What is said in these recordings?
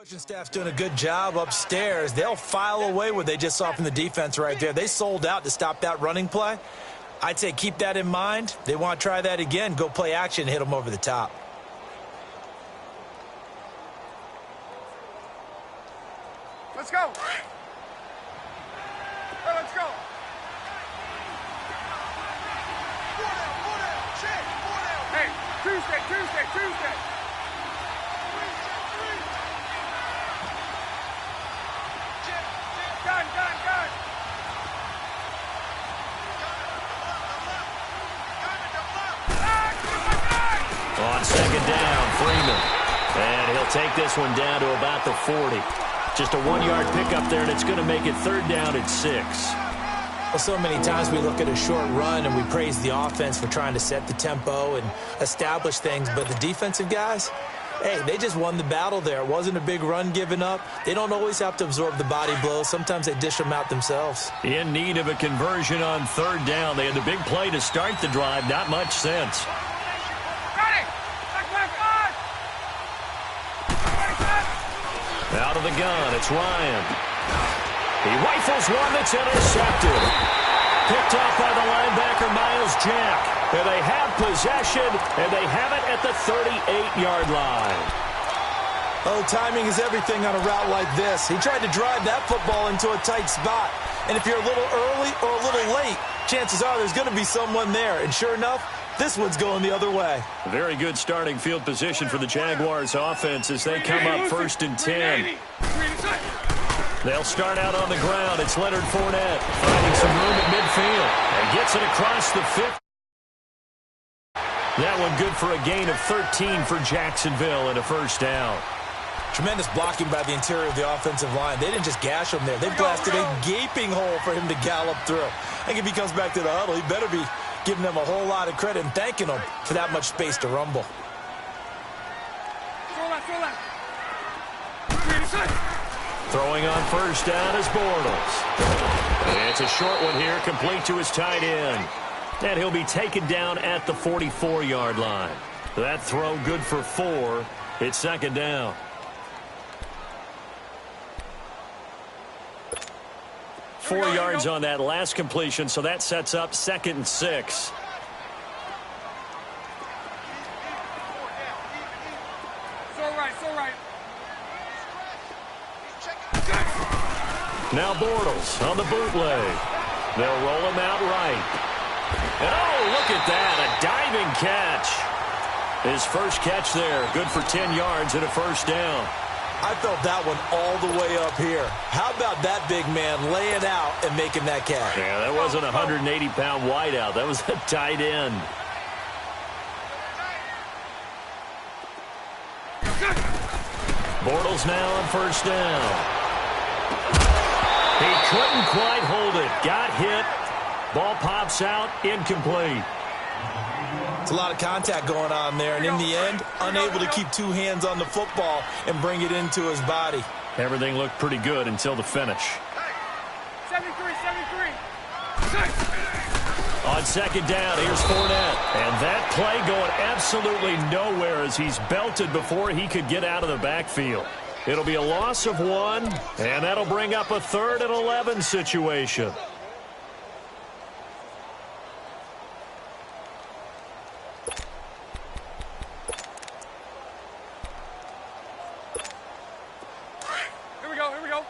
Coaching staff's doing a good job upstairs. They'll file away what they just saw from the defense right there. They sold out to stop that running play. I'd say keep that in mind. They want to try that again. Go play action, hit them over the top. Let's go. Hey, let's go. Hey, Tuesday. Gun. On second down, Freeman. And he'll take this one down to about the 40. Just a 1-yard pickup there, and it's going to make it third down at 6. Well, so many times we look at a short run and we praise the offense for trying to set the tempo and establish things, but the defensive guys, hey, they just won the battle there. It wasn't a big run given up. They don't always have to absorb the body blows. Sometimes they dish them out themselves. In need of a conversion on third down. They had the big play to start the drive. Not much sense. Out of the gun, it's Ryan. He rifles one that's intercepted. Picked off by the linebacker, Miles Jack. And they have possession, and they have it at the 38-yard line. Oh, timing is everything on a route like this. He tried to drive that football into a tight spot. And if you're a little early or a little late, chances are there's going to be someone there. And sure enough, this one's going the other way. Very good starting field position for the Jaguars offense as they come up 1st and 10. They'll start out on the ground. It's Leonard Fournette finding some room at midfield and gets it across the 50. That one good for a gain of 13 for Jacksonville and a first down. Tremendous blocking by the interior of the offensive line. They didn't just gash him there. They blasted a gaping hole for him to gallop through. I think if he comes back to the huddle, he better be giving them a whole lot of credit and thanking them for that much space to rumble. Throwing on first down is Bortles. It's a short one here, complete to his tight end. And he'll be taken down at the 44-yard line. That throw good for 4. It's second down. 4 yards on that last completion, so that sets up 2nd and 6. Now Bortles on the bootleg. They'll roll him out right. And oh, look at that, a diving catch. His first catch there, good for 10 yards and a first down. I felt that one all the way up here. How about that big man laying out and making that catch? Yeah, that wasn't a 180-pound wideout. That was a tight end. Bortles now on first down. He couldn't quite hold it. Got hit. Ball pops out. Incomplete. It's a lot of contact going on there, and in the end, unable to keep 2 hands on the football and bring it into his body. Everything looked pretty good until the finish. 73. On second down, here's Fournette. And that play going absolutely nowhere as he's belted before he could get out of the backfield. It'll be a loss of 1, and that'll bring up a 3rd and 11 situation. Here we go.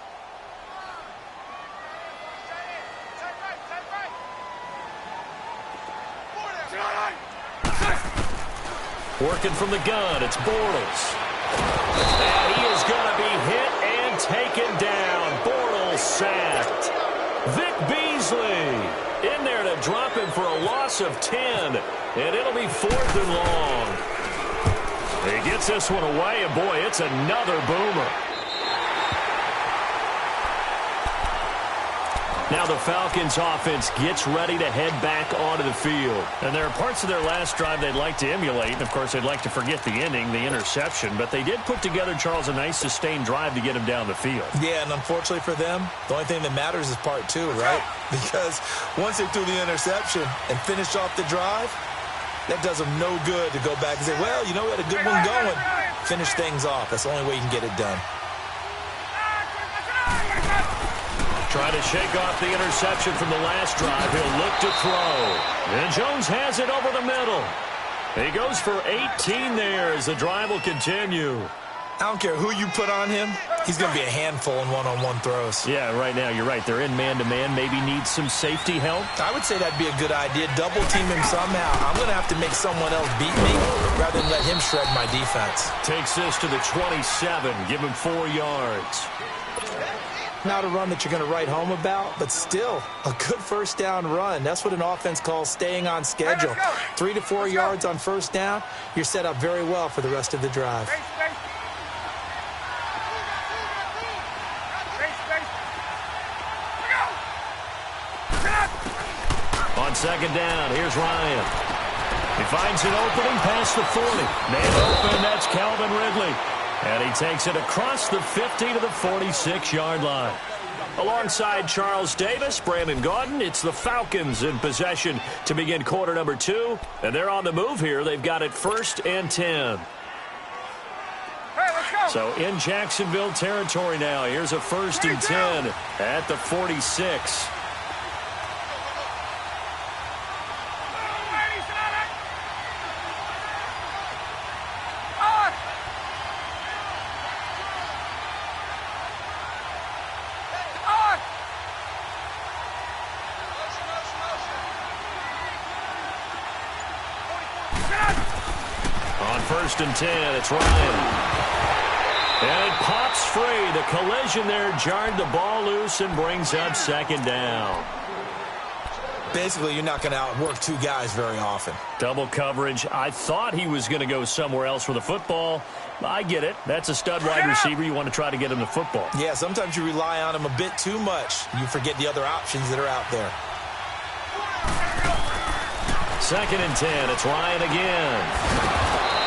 Working from the gun, it's Bortles. And he is going to be hit and taken down. Bortles sacked. Vic Beasley in there to drop him for a loss of 10. And it'll be 4th and long. He gets this one away, and boy, it's another boomer. Now the Falcons offense gets ready to head back onto the field. And there are parts of their last drive they'd like to emulate. And, of course, they'd like to forget the ending, the interception. But they did put together, Charles, a nice sustained drive to get him down the field. Yeah, and unfortunately for them, the only thing that matters is part 2, right? Because once they threw the interception and finished off the drive, that does them no good to go back and say, well, you know, we had a good one going. Finish things off. That's the only way you can get it done. Trying to shake off the interception from the last drive. He'll look to throw. And Jones has it over the middle. He goes for 18 there as the drive will continue. I don't care who you put on him. He's going to be a handful in one-on-one throws. Yeah, right now, you're right. They're in man-to-man. Maybe needs some safety help. I would say that'd be a good idea. Double team him somehow. I'm going to have to make someone else beat me rather than let him shred my defense. Takes this to the 27. Give him 4 yards. Not a run that you're going to write home about, but still a good first down run. That's what an offense calls staying on schedule. 3 to 4 yards on first down. You're set up very well for the rest of the drive. On second down, here's Ryan. He finds an opening past the 40. Man open, that's Calvin Ridley. And he takes it across the 50 to the 46-yard line. Alongside Charles Davis, Brandon Gaudin, it's the Falcons in possession to begin quarter number 2. And they're on the move here. They've got it 1st and 10. Hey, let's go. So in Jacksonville territory now. Here's a 1st and 10 at the 46. On 1st and 10, it's Ryan. And it pops free. The collision there jarred the ball loose and brings up second down. Basically, you're not going to outwork 2 guys very often. Double coverage. I thought he was going to go somewhere else for the football. I get it. That's a stud wide receiver. You want to try to get him the football. Yeah, sometimes you rely on him a bit too much. You forget the other options that are out there. 2nd and 10. It's Ryan again.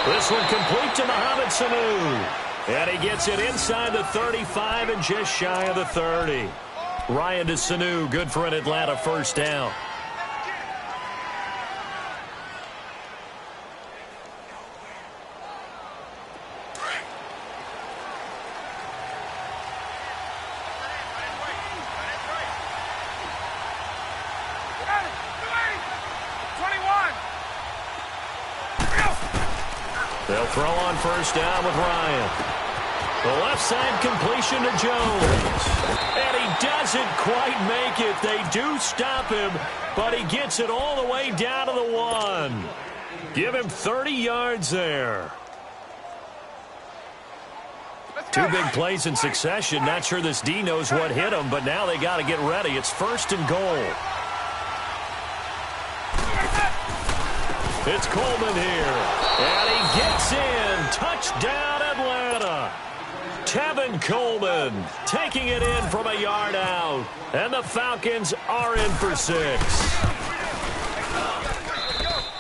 This one complete to Mohamed Sanu. And he gets it inside the 35 and just shy of the 30. Ryan to Sanu, good for an Atlanta first down. They'll throw on first down with Ryan. The left side completion to Jones. And he doesn't quite make it. They do stop him, but he gets it all the way down to the 1. Give him 30 yards there. 2 big plays in succession. Not sure this D knows what hit him, but now they got to get ready. It's 1st and goal. It's Coleman here. And he gets in. Touchdown, Atlanta. Tevin Coleman taking it in from a yard out. And the Falcons are in for 6.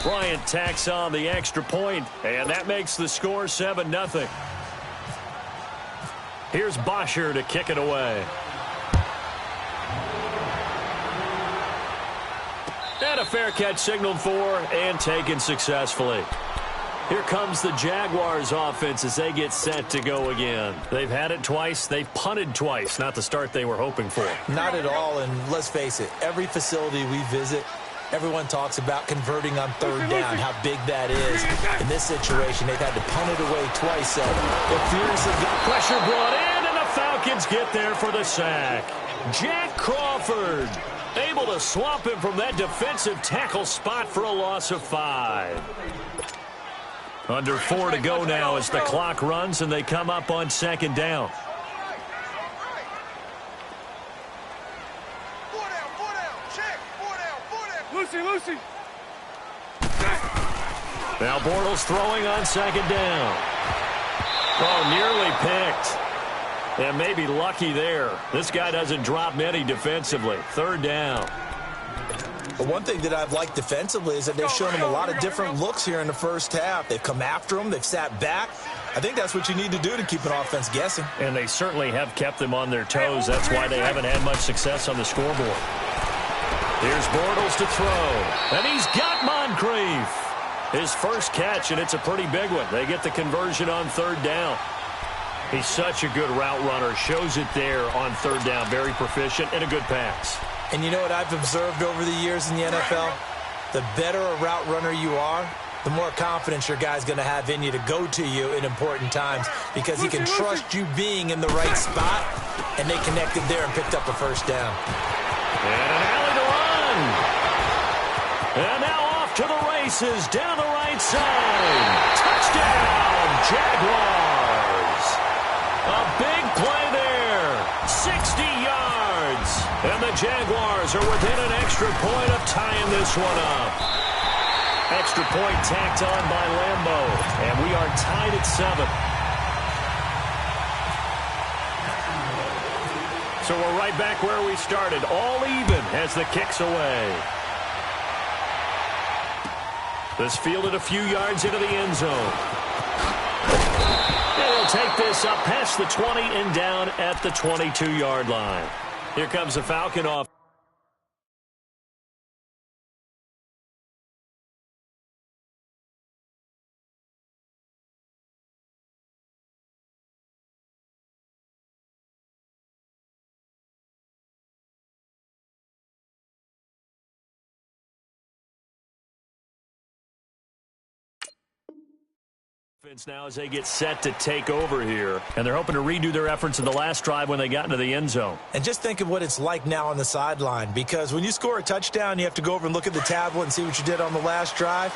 Bryant tacks on the extra point, and that makes the score 7-0. Here's Bosher to kick it away. And a fair catch signaled for and taken successfully. Here comes the Jaguars offense as they get set to go again. They've had it twice. They've punted twice. Not the start they were hoping for. Not at all, and let's face it, every facility we visit, everyone talks about converting on 3rd down, how big that is. In this situation, they've had to punt it away twice, so they're furiously getting pressure brought in, and the Falcons get there for the sack. Jack Crawford able to swamp him from that defensive tackle spot for a loss of 5. Under 4 to go now as the clock runs and they come up on 2nd down. Lucy. Now Bortles throwing on 2nd down. Oh, nearly picked. And maybe lucky there. This guy doesn't drop many defensively. 3rd down. But one thing that I've liked defensively is that they've shown him a lot of different looks here in the first half. They've come after him. They've sat back. I think that's what you need to do to keep an offense guessing. And they certainly have kept them on their toes. That's why they haven't had much success on the scoreboard. Here's Bortles to throw. And he's got Moncrief. His first catch, and it's a pretty big one. They get the conversion on 3rd down. He's such a good route runner. Shows it there on third down. Very proficient and a good pass. And you know what I've observed over the years in the NFL? The better a route runner you are, the more confidence your guy's going to have in you to go to you in important times because he can trust you being in the right spot, and they connected there and picked up a first down. And an alley to run. And now off to the races down the right side. Touchdown, Jaguars. A big play there. 60 yards. And the Jaguars are within an extra point of tying this one up. Extra point tacked on by Lambeau. And we are tied at 7. So we're right back where we started. All even as the kick's away. This fielded a few yards into the end zone. They'll take this up past the 20 and down at the 22-yard line. Here comes the Falcon off. Now as they get set to take over here, and they're hoping to redo their efforts in the last drive when they got into the end zone. And just think of what it's like now on the sideline, because when you score a touchdown, you have to go over and look at the tablet and see what you did on the last drive.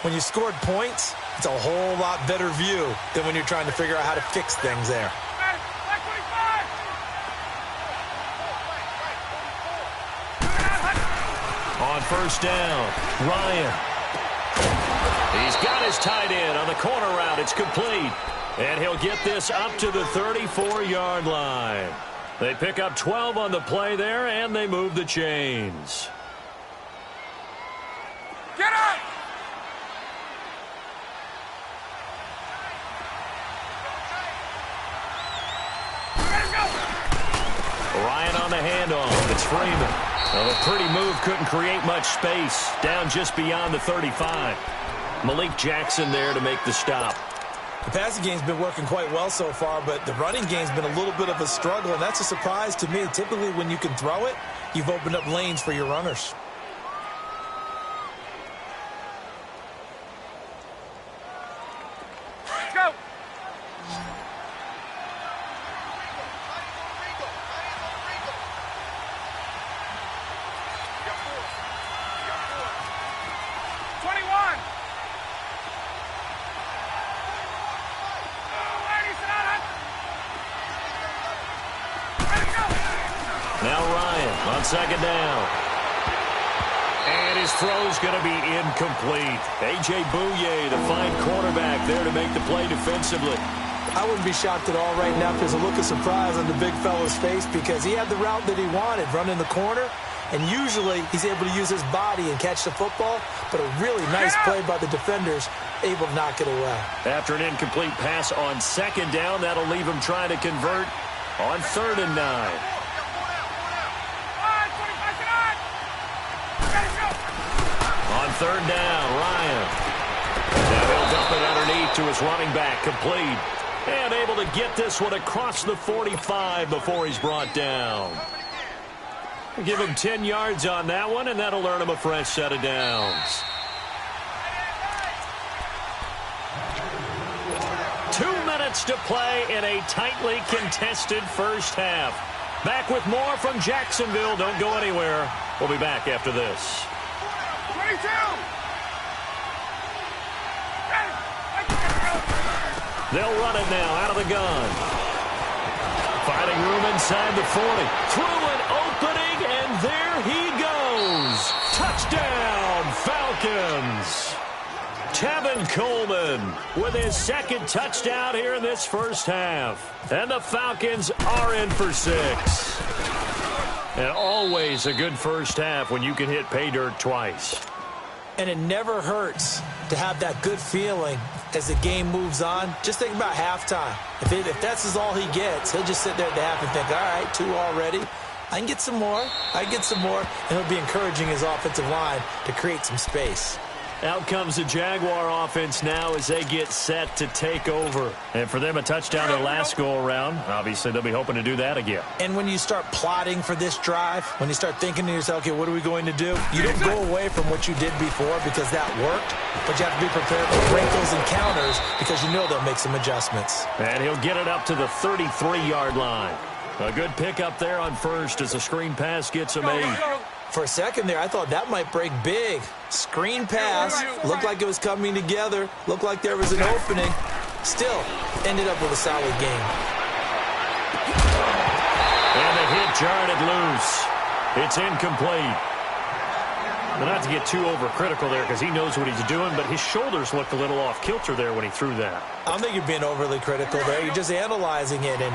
When you scored points, it's a whole lot better view than when you're trying to figure out how to fix things there. On first down, Ryan. He's got his tight end on the corner route. It's complete. And he'll get this up to the 34-yard line. They pick up 12 on the play there, and they move the chains. Get up! Ryan on the handoff. It's Freeman. Well, a pretty move couldn't create much space. Down just beyond the 35. Malik Jackson there to make the stop. The passing game's been working quite well so far, but the running game's been a little bit of a struggle, and that's a surprise to me. Typically, when you can throw it, you've opened up lanes for your runners. Let's go! Now Ryan on second down. And his throw's going to be incomplete. A.J. Bouye, the fine cornerback, there to make the play defensively. I wouldn't be shocked at all right now if there's a look of surprise on the big fella's face because he had the route that he wanted, running the corner, and usually he's able to use his body and catch the football, but a really nice play by the defenders, able to knock it away. After an incomplete pass on second down, that'll leave him trying to convert on 3rd and 9. On 3rd down, Ryan. Now he'll dump it underneath to his running back, complete. And able to get this one across the 45 before he's brought down. Give him 10 yards on that one, and that'll earn him a fresh set of downs. 2 minutes to play in a tightly contested first half. Back with more from Jacksonville. Don't go anywhere. We'll be back after this. 22! They'll run it now out of the gun. Finding room inside the 40. Through an opening, and there he goes. Touchdown, Falcons. Tevin Coleman with his second touchdown here in this first half. And the Falcons are in for 6. And always a good first half when you can hit pay dirt twice. And it never hurts to have that good feeling as the game moves on. Just think about halftime. If that's all he gets, he'll just sit there at the half and think, all right, 2 already. I can get some more. I can get some more. And he'll be encouraging his offensive line to create some space. Out comes the Jaguar offense now as they get set to take over. And for them, a touchdown their last go-around. Obviously, they'll be hoping to do that again. And when you start plotting for this drive, when you start thinking to yourself, okay, what are we going to do? You don't go away from what you did before because that worked, but you have to be prepared for wrinkles and counters because you know they'll make some adjustments. And he'll get it up to the 33-yard line. A good pickup there on first as the screen pass gets him 8. For a second there, I thought that might break big. Screen pass, looked like it was coming together, looked like there was an opening. Still, ended up with a solid game. And the hit jarred it loose. It's incomplete. But not to get too overcritical there because he knows what he's doing, but his shoulders looked a little off kilter there when he threw that. I don't think you're being overly critical there. You're just analyzing it, and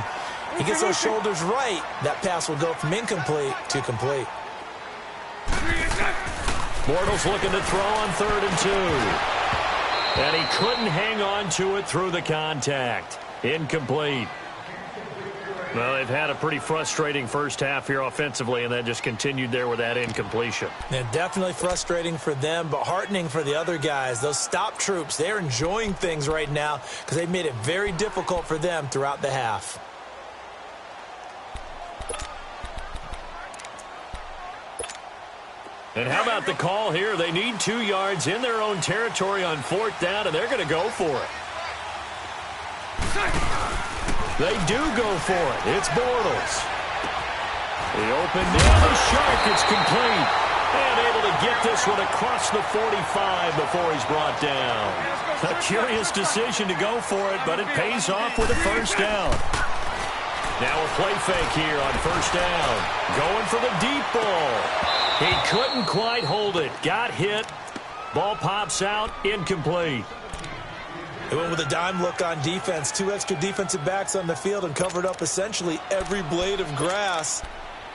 he gets those shoulders right. That pass will go from incomplete to complete. Bortles looking to throw on 3rd and 2. And he couldn't hang on to it through the contact. Incomplete. Well, they've had a pretty frustrating first half here offensively, and that just continued there with that incompletion. Yeah, definitely frustrating for them, but heartening for the other guys. Those stop troops, they're enjoying things right now because they've made it very difficult for them throughout the half. And how about the call here? They need 2 yards in their own territory on 4th down, and they're going to go for it. They do go for it. It's Bortles. The open down the shark. It's complete. And able to get this one across the 45 before he's brought down. A curious decision to go for it, but it pays off with a first down. Now a play fake here on first down. Going for the deep ball. He couldn't quite hold it. Got hit. Ball pops out. Incomplete. They went with a dime look on defense. 2 extra defensive backs on the field and covered up essentially every blade of grass.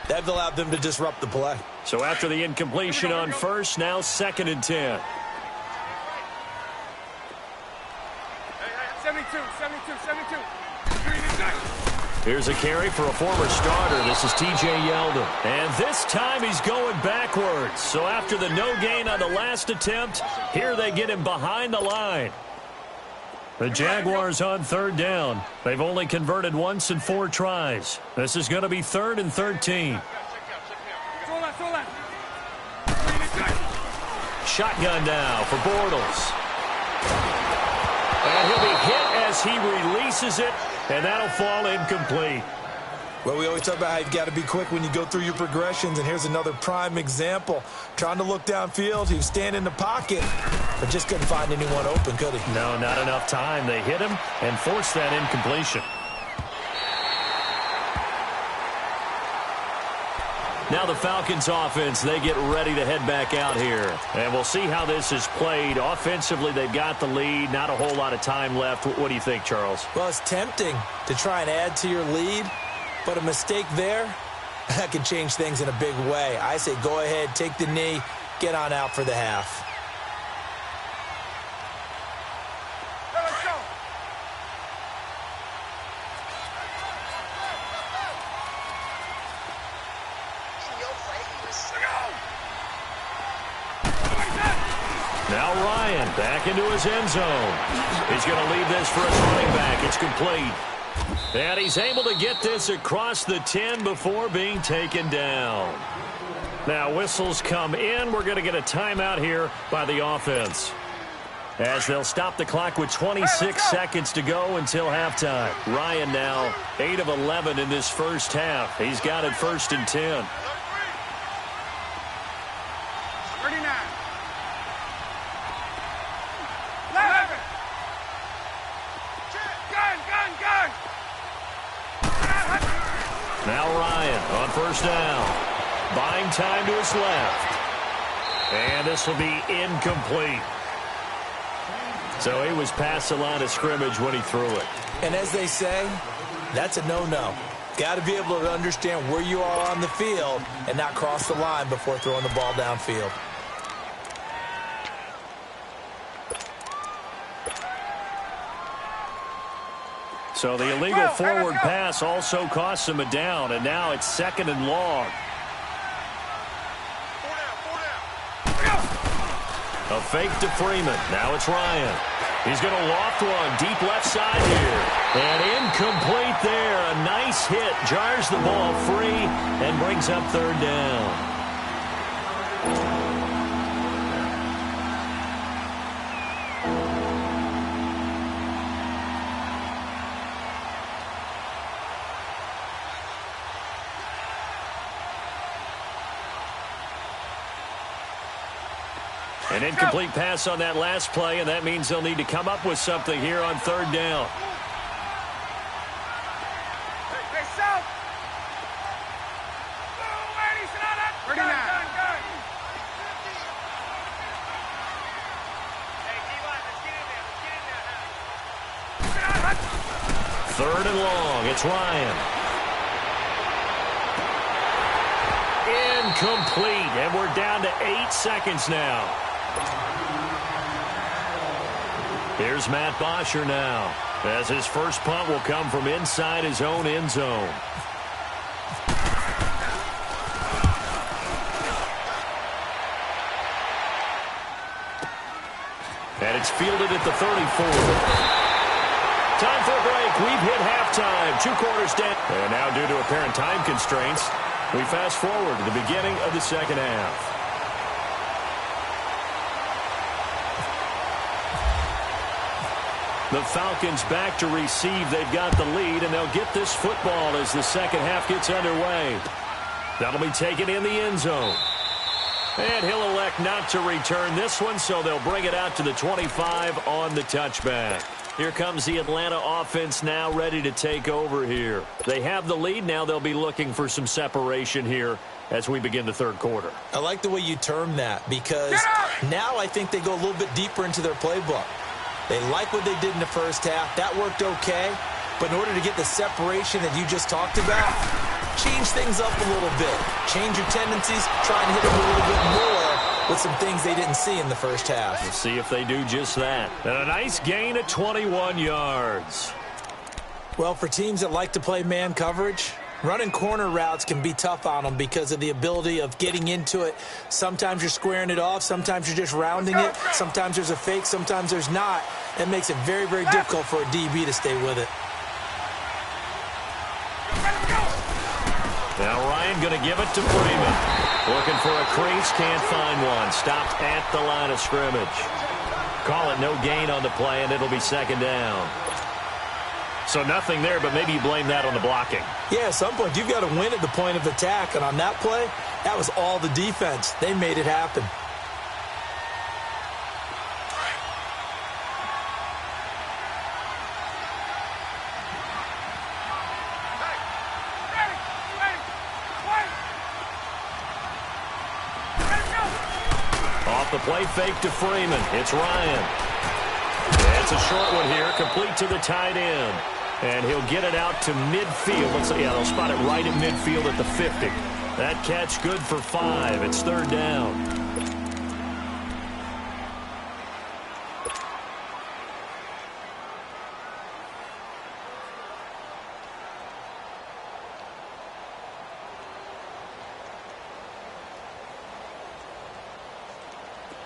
That allowed them to disrupt the play. So after the incompletion on first, now 2nd and 10. 72. Here's a carry for a former starter. This is T.J. Yeldon. And this time he's going backwards. So after the no gain on the last attempt, here they get him behind the line. The Jaguars on 3rd down. They've only converted once in 4 tries. This is going to be 3rd and 13. Shotgun now for Bortles. And he'll be hit as he releases it, and that'll fall incomplete. Well, we always talk about how you've got to be quick when you go through your progressions, and here's another prime example. Trying to look downfield, he was standing in the pocket, but just couldn't find anyone open, could he? No, not enough time. They hit him and forced that incompletion. Now the Falcons offense, they get ready to head back out here. And we'll see how this is played. Offensively, they've got the lead. Not a whole lot of time left. What do you think, Charles? Well, it's tempting to try and add to your lead, but a mistake there, that can change things in a big way. I say go ahead, take the knee, get on out for the half. Let's go. Now Ryan back into his end zone. He's going to leave this for his running back. It's complete. And he's able to get this across the 10 before being taken down. Now whistles come in. We're going to get a timeout here by the offense, as they'll stop the clock with 26 seconds to go until halftime. Ryan now 8 of 11 in this first half. He's got it 1st and 10. 39. 11. Gun. Now Ryan on first down. Buying time to his left. And this will be incomplete. So he was past the line of scrimmage when he threw it. And as they say, that's a no-no. Got to be able to understand where you are on the field and not cross the line before throwing the ball downfield. So the illegal forward pass also costs him a down, and now it's 2nd and long. A fake to Freeman. Now it's Ryan. He's going to loft one deep left side here. And incomplete there. A nice hit. Jars the ball free and brings up third down. An incomplete pass on that last play, and that means they'll need to come up with something here on third down. Hey, south. 39. Third and long. It's Ryan. Incomplete, and we're down to 8 seconds now. Here's Matt Bosher now, as his first punt will come from inside his own end zone. And it's fielded at the 34. Time for a break. We've hit halftime. 2 quarters down. And now, due to apparent time constraints, we fast forward to the beginning of the second half. The Falcons back to receive. They've got the lead, and they'll get this football as the second half gets underway. That'll be taken in the end zone. And he'll elect not to return this one, so they'll bring it out to the 25 on the touchback. Here comes the Atlanta offense now ready to take over here. They have the lead. Now they'll be looking for some separation here as we begin the third quarter. I like the way you term that, because now I think they go a little bit deeper into their playbook. They like what they did in the first half. That worked okay. But in order to get the separation that you just talked about, change things up a little bit. Change your tendencies. Try and hit them a little bit more with some things they didn't see in the first half. We'll see if they do just that. And a nice gain of 21 yards. Well, for teams that like to play man coverage, running corner routes can be tough on them because of the ability of getting into it. Sometimes you're squaring it off. Sometimes you're just rounding it. Sometimes there's a fake. Sometimes there's not. That makes it very, very difficult for a DB to stay with it. Now Ryan going to give it to Freeman. Looking for a crease. Can't find one. Stopped at the line of scrimmage. Call it no gain on the play, and it'll be second down. So nothing there, but maybe you blame that on the blocking. Yeah, at some point, you've got to win at the point of attack. And on that play, that was all the defense. They made it happen. Off the play fake to Freeman. It's Ryan. It's a short one here, complete to the tight end. And he'll get it out to midfield. Let's see, yeah, they'll spot it right at midfield at the 50. That catch good for 5. It's third down.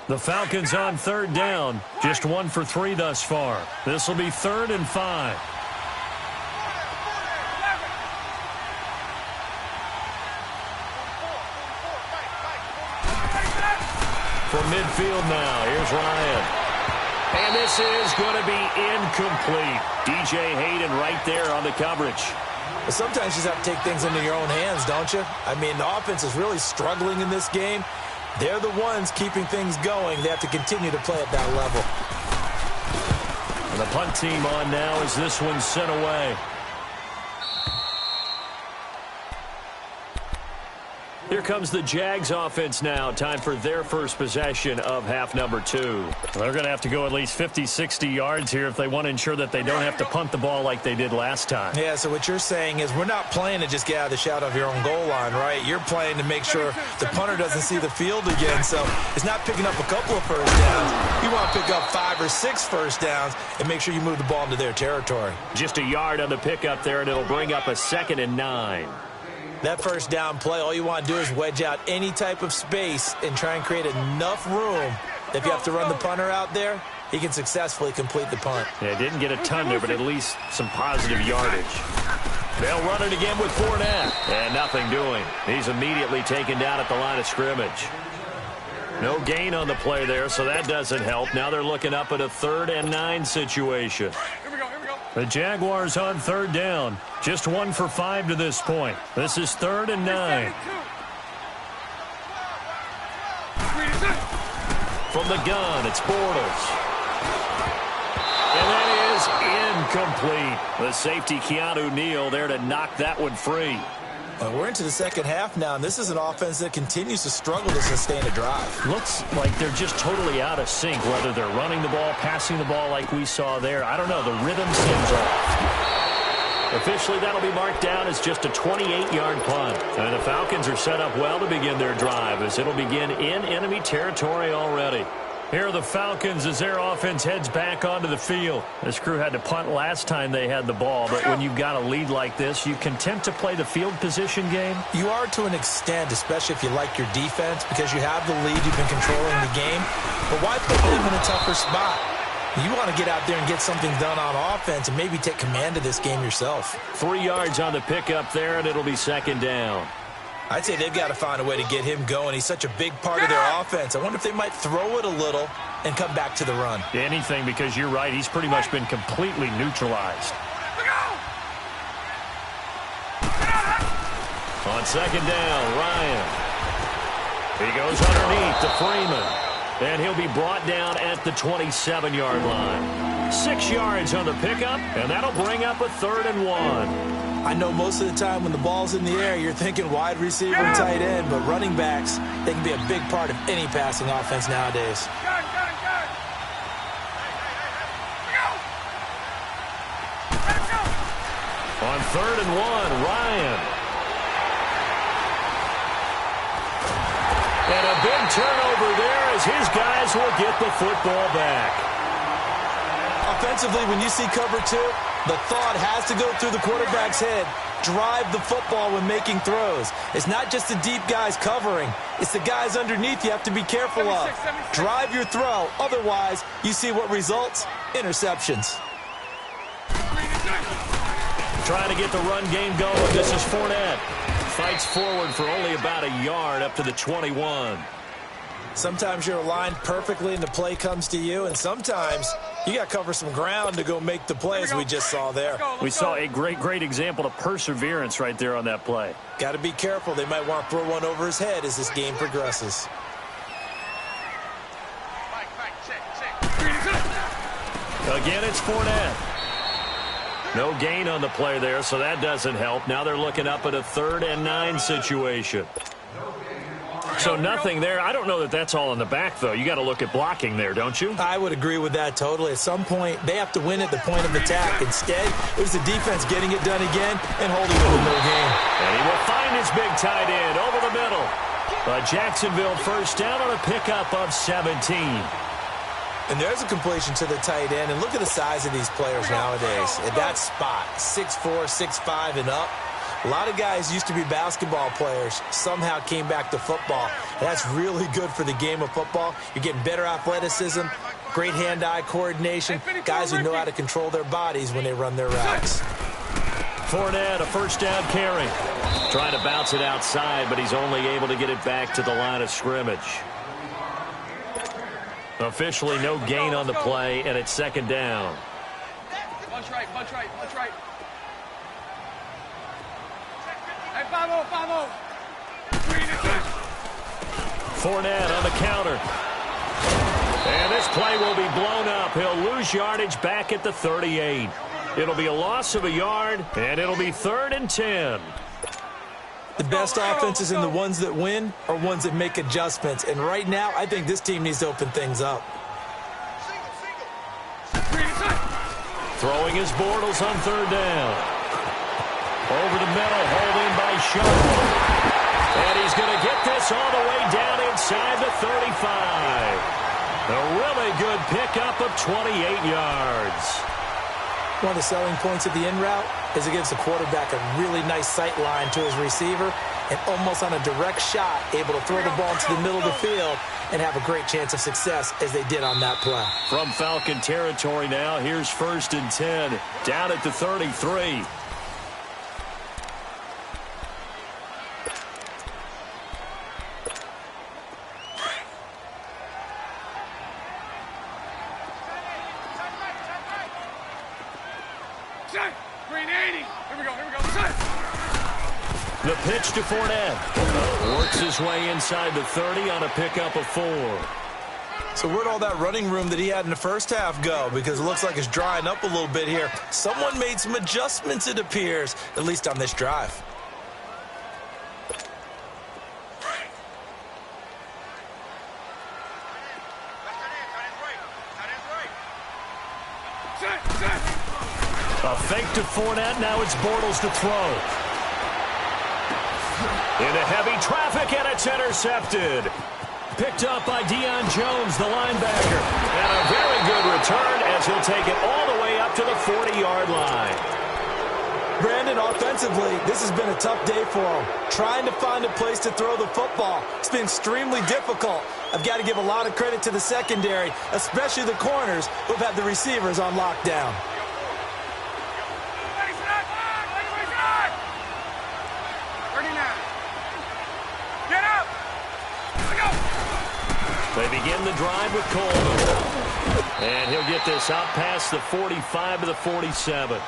The Falcons on third down. Just 1 for 3 thus far. This will be 3rd and 5. From midfield now, here's Ryan. And this is going to be incomplete. DJ Hayden right there on the coverage. But sometimes you just have to take things into your own hands, don't you? I mean, the offense is really struggling in this game. They're the ones keeping things going. They have to continue to play at that level. And the punt team on now as this one's sent away. Here comes the Jags offense now. Time for their first possession of half number 2. They're going to have to go at least 50, 60 yards here if they want to ensure that they don't have to punt the ball like they did last time. Yeah, so what you're saying is we're not playing to just get out of the shadow of your own goal line, right? You're playing to make sure the punter doesn't see the field again. So it's not picking up a couple of first downs. You want to pick up 5 or 6 first downs and make sure you move the ball into their territory. Just a yard on the pickup there, and it'll bring up a 2nd and 9. That first down play, all you want to do is wedge out any type of space and try and create enough room If you have to run the punter out there, he can successfully complete the punt. Yeah, didn't get a ton there, but at least some positive yardage. They'll run it again with Fournette. And nothing doing. He's immediately taken down at the line of scrimmage. No gain on the play there, so that doesn't help. Now they're looking up at a 3rd and 9 situation. Here we go, here we go. The Jaguars on 3rd down. Just 1 for 5 to this point. This is 3rd and 9. From the gun, it's Bortles. And that is incomplete. The safety, Keanu Neal, there to knock that one free. We're into the second half now, and this is an offense that continues to struggle to sustain a drive. Looks like they're just totally out of sync, whether they're running the ball, passing the ball like we saw there. I don't know. The rhythm seems off. Officially, that'll be marked down as just a 28-yard punt. And the Falcons are set up well to begin their drive, as it'll begin in enemy territory already. Here are the Falcons as their offense heads back onto the field. This crew had to punt last time they had the ball, but when you've got a lead like this, you content to play the field position game? You are to an extent, especially if you like your defense, because you have the lead, you've been controlling the game. But why put them in a tougher spot? You want to get out there and get something done on offense and maybe take command of this game yourself. 3 yards on the pickup there, and it'll be 2nd down. I'd say they've got to find a way to get him going. He's such a big part of their offense. I wonder if they might throw it a little and come back to the run. Anything, because you're right. He's pretty much been completely neutralized. On 2nd down, Ryan. He goes underneath to Freeman. And he'll be brought down at the 27-yard line. 6 yards on the pickup, and that'll bring up a 3rd and 1. I know most of the time when the ball's in the air, you're thinking wide receiver and tight end, but running backs, they can be a big part of any passing offense nowadays. On 3rd and 1, Ryan. And a big turnover there as his guys will get the football back. Offensively, when you see cover 2, the thought has to go through the quarterback's head. Drive the football when making throws. It's not just the deep guys covering. It's the guys underneath you have to be careful of. Drive your throw. Otherwise, you see what results? Interceptions. Trying to get the run game going. This is Fournette. Fights forward for only about a yard up to the 21. Sometimes you're aligned perfectly and the play comes to you, and sometimes you got to cover some ground to go make the plays we just saw there. We saw a great example of perseverance right there on that play. Got to be careful. They might want to throw one over his head as this game progresses. Again, it's Fournette. No gain on the play there, so that doesn't help. Now they're looking up at a 3rd and 9 situation. So nothing there. I don't know that that's all in the back, though. You got to look at blocking there, don't you? I would agree with that totally. At some point, they have to win at the point of attack. Instead, it was the defense getting it done again and holding it in no game. And he will find his big tight end over the middle. But Jacksonville first down on a pickup of 17. And there's a completion to the tight end. And look at the size of these players nowadays. At that spot, 6'4", 6'5", and up. A lot of guys used to be basketball players, somehow came back to football. That's really good for the game of football. You're getting better athleticism, great hand-eye coordination, guys who know how to control their bodies when they run their routes. Fournette, a first down carry. Trying to bounce it outside, but he's only able to get it back to the line of scrimmage. Officially no gain on the play, and it's 2nd down. Bunch right, bunch right, bunch right. Hey, 5-0, 5-0. Fournette on the counter. And this play will be blown up. He'll lose yardage back at the 38. It'll be a loss of a yard, and it'll be 3rd and 10. The best offenses and the ones that win are ones that make adjustments. And right now, I think this team needs to open things up. Throwing his Bortles on 3rd down. Over the middle, hauled in by Sharp. And he's going to get this all the way down inside the 35. A really good pickup of 28 yards. One of the selling points of the in route is it gives the quarterback a really nice sight line to his receiver. and almost on a direct shot, able to throw the ball into the middle of the field and have a great chance of success as they did on that play. From Falcon territory now, here's 1st and 10, down at the 33. Green 80. Here we go. Set. The pitch to Fournette. Works his way inside the 30 on a pickup of 4. So where'd all that running room that he had in the first half go? Because it looks like it's drying up a little bit here. Someone made some adjustments, it appears, at least on this drive. Set. A fake to Fournette. Now it's Bortles to throw. Into heavy traffic, and it's intercepted. Picked up by Deion Jones, the linebacker. And a very good return as he'll take it all the way up to the 40-yard line. Brandon, offensively, this has been a tough day for him. Trying to find a place to throw the football. It's been extremely difficult. I've got to give a lot of credit to the secondary, especially the corners who've had the receivers on lockdown. 39. Get up. Let's go. They begin the drive with Coleman. And he'll get this out past the 45 to the 47.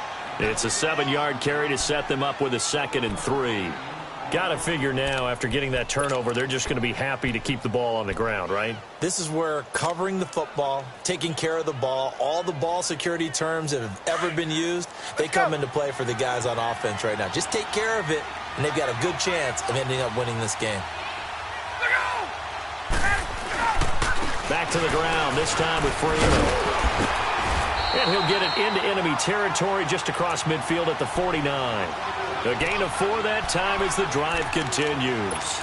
It's a 7-yard carry to set them up with a 2nd and 3. Got to figure now, after getting that turnover, they're just going to be happy to keep the ball on the ground, right? This is where covering the football, taking care of the ball, all the ball security terms that have ever been used, they come into play for the guys on offense right now. Just take care of it, and they've got a good chance of ending up winning this game. Back to the ground, this time with Freeman. And he'll get it into enemy territory just across midfield at the 49. A gain of 4 that time as the drive continues.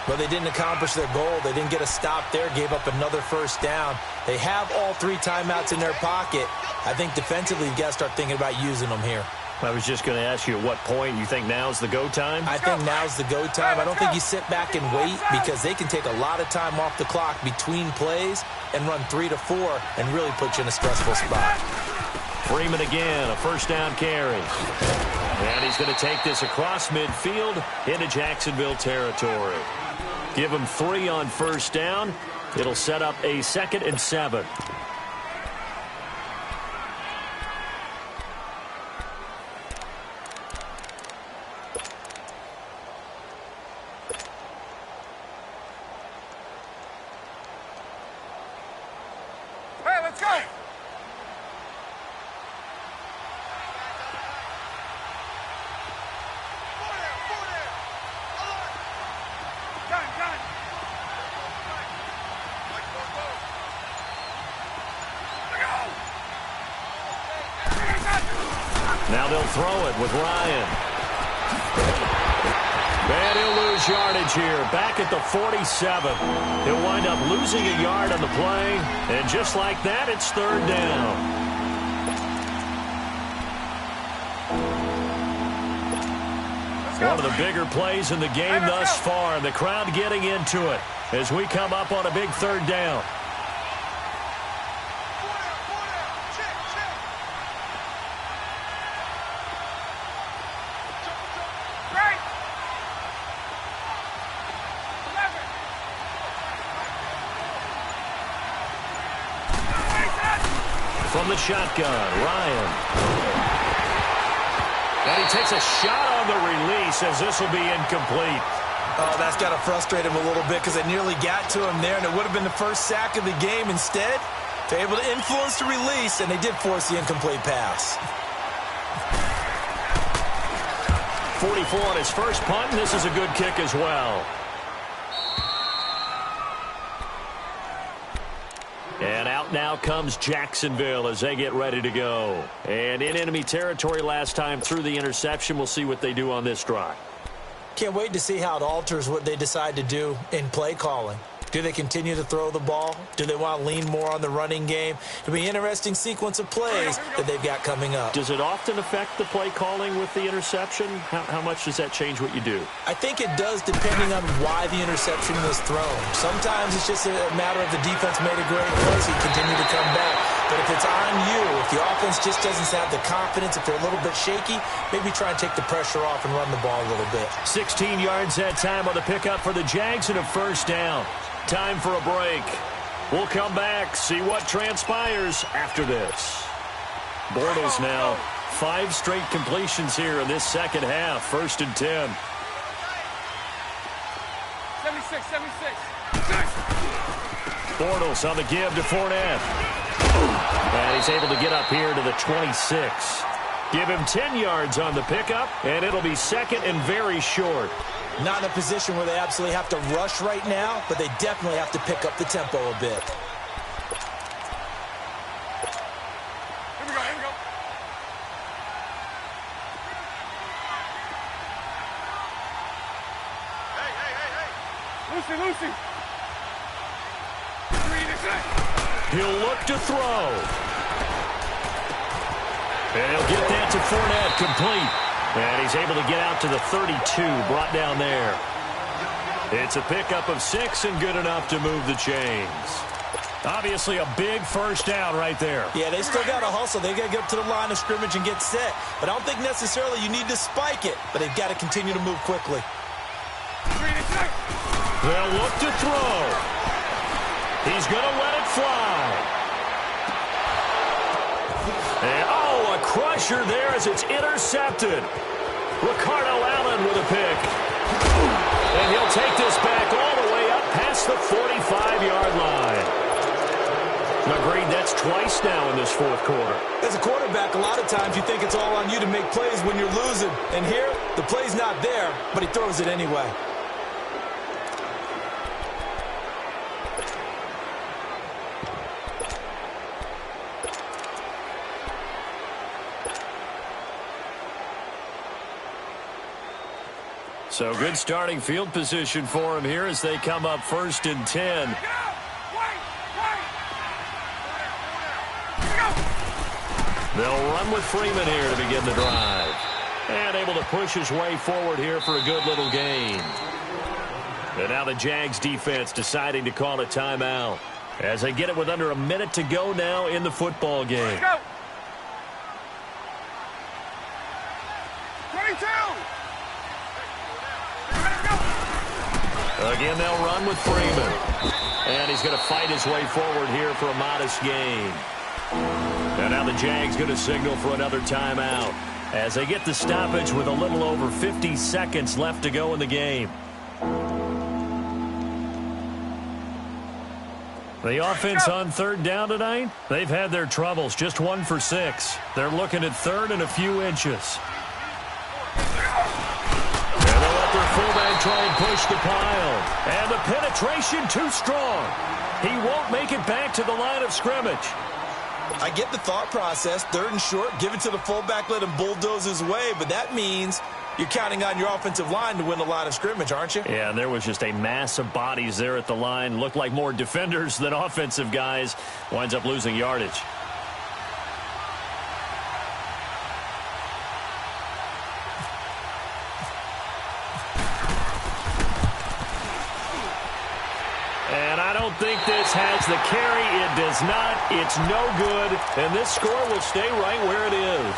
Well, they didn't accomplish their goal. They didn't get a stop there, gave up another first down. They have all 3 timeouts in their pocket. I think defensively, you've got to start thinking about using them here. I was just going to ask you at what point you think now's the go time? I think now's the go time. I don't think you sit back and wait because they can take a lot of time off the clock between plays and run 3 to 4 and really put you in a stressful spot. Freeman again, a first down carry. And he's going to take this across midfield into Jacksonville territory. Give him 3 on first down. It'll set up a 2nd and 7. Hey, let's go. Now they'll throw it with Ryan. And he'll lose yardage here. Back at the 47. He'll wind up losing a yard on the play. And just like that, it's 3rd down. One of the bigger plays in the game thus far. And the crowd getting into it as we come up on a big 3rd down. From the shotgun, Ryan. And he takes a shot on the release as this will be incomplete. Oh, that's got to frustrate him a little bit because they nearly got to him there, and it would have been the first sack of the game. Instead, they're able to influence the release, and they did force the incomplete pass. 44 on his first punt, and this is a good kick as well. And out now comes Jacksonville as they get ready to go. And in enemy territory last time through the interception. We'll see what they do on this drive. Can't wait to see how it alters what they decide to do in play calling. Do they continue to throw the ball? Do they want to lean more on the running game? It'll be an interesting sequence of plays that they've got coming up. Does it often affect the play calling with the interception? How much does that change what you do? I think it does depending on why the interception was thrown. Sometimes it's just a matter of the defense made a great play, so you continue to come back. But if it's on you, if the offense just doesn't have the confidence, if they're a little bit shaky, maybe try and take the pressure off and run the ball a little bit. 16 yards that time on the pickup for the Jags and a first down. Time for a break. We'll come back, see what transpires after this. Bortles now, 5 straight completions here in this second half. 1st and 10. 76, 76. Bortles on the give to Fournette. And he's able to get up here to the 26. Give him 10 yards on the pickup, and it'll be 2nd and very short. Not in a position where they absolutely have to rush right now, but they definitely have to pick up the tempo a bit. Here we go, here we go. Hey, hey, hey, hey. Lucy, Lucy. He'll look to throw. And he'll get that to Fournette, complete. And he's able to get out to the 32, brought down there. It's a pickup of 6 and good enough to move the chains. Obviously a big first down right there. Yeah, they still got to hustle. They got to get up to the line of scrimmage and get set. But I don't think necessarily you need to spike it, but they've got to continue to move quickly. They'll look to throw. He's going to let it fly. And, a crusher there as it's intercepted. Ricardo Allen with a pick. And he'll take this back all the way up past the 45-yard line. Agreed, that's twice now in this fourth quarter. As a quarterback, a lot of times you think it's all on you to make plays when you're losing. And here, the play's not there, but he throws it anyway. So good starting field position for him here as they come up 1st and 10. They'll run with Freeman here to begin the drive. And able to push his way forward here for a good little gain. And now the Jags defense deciding to call a timeout as they get it with under a minute to go now in the football game. Go. 22. Again, they'll run with Freeman. And he's going to fight his way forward here for a modest gain. And now the Jags going to signal for another timeout as they get the stoppage with a little over 50 seconds left to go in the game. The offense on 3rd down tonight, they've had their troubles. Just 1 for 6. They're looking at 3rd and a few inches. Fullback try and push the pile. And the penetration too strong. He won't make it back to the line of scrimmage. I get the thought process. 3rd and short, give it to the fullback, let him bulldoze his way. But that means you're counting on your offensive line to win the line of scrimmage, aren't you? Yeah, and there was just a mass of bodies there at the line. Looked like more defenders than offensive guys. Winds up losing yardage. I don't think this has the carry. It does not. It's no good. And this score will stay right where it is.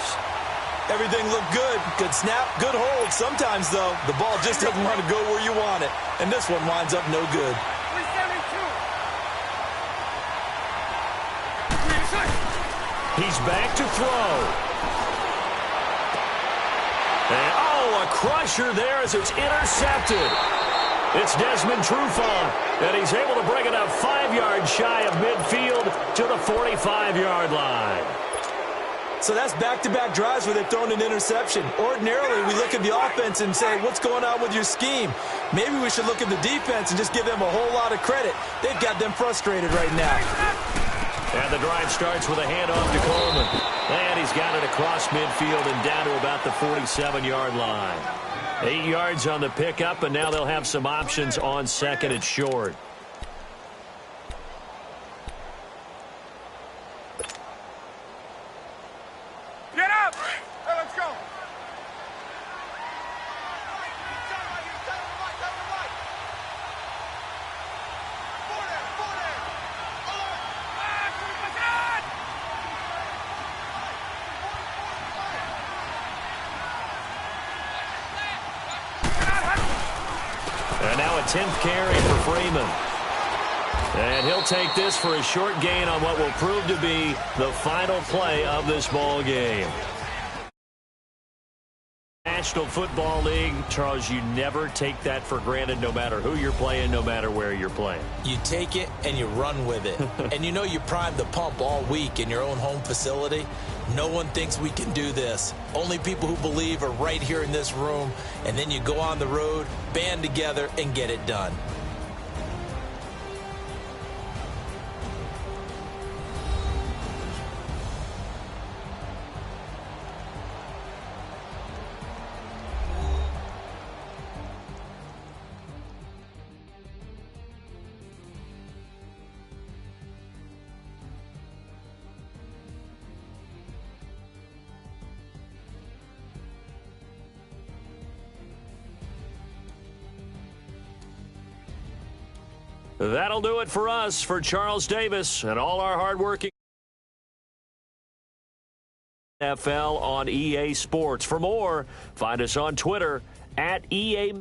Everything looked good. Good snap, good hold. Sometimes, though, the ball just doesn't want to go where you want it. And this one winds up no good. 372. He's back to throw. And, a crusher there as it's intercepted. It's Desmond Trufant, and he's able to bring it up 5 yards shy of midfield to the 45-yard line. So that's back-to-back drives where they've thrown an interception. Ordinarily, we look at the offense and say, what's going on with your scheme? Maybe we should look at the defense and just give them a whole lot of credit. They've got them frustrated right now. And the drive starts with a handoff to Coleman. And he's got it across midfield and down to about the 47-yard line. 8 yards on the pickup, and now they'll have some options on 2nd and short. 10th carry for Freeman. And he'll take this for a short gain on what will prove to be the final play of this ball game. National Football League, Charles, you never take that for granted no matter who you're playing, no matter where you're playing. You take it and you run with it. And you know you primed the pump all week in your own home facility. No one thinks we can do this. Only people who believe are right here in this room. And then you go on the road, band together, and get it done. That'll do it for us, for Charles Davis and all our hardworking NFL on EA Sports. For more, find us on Twitter @EA.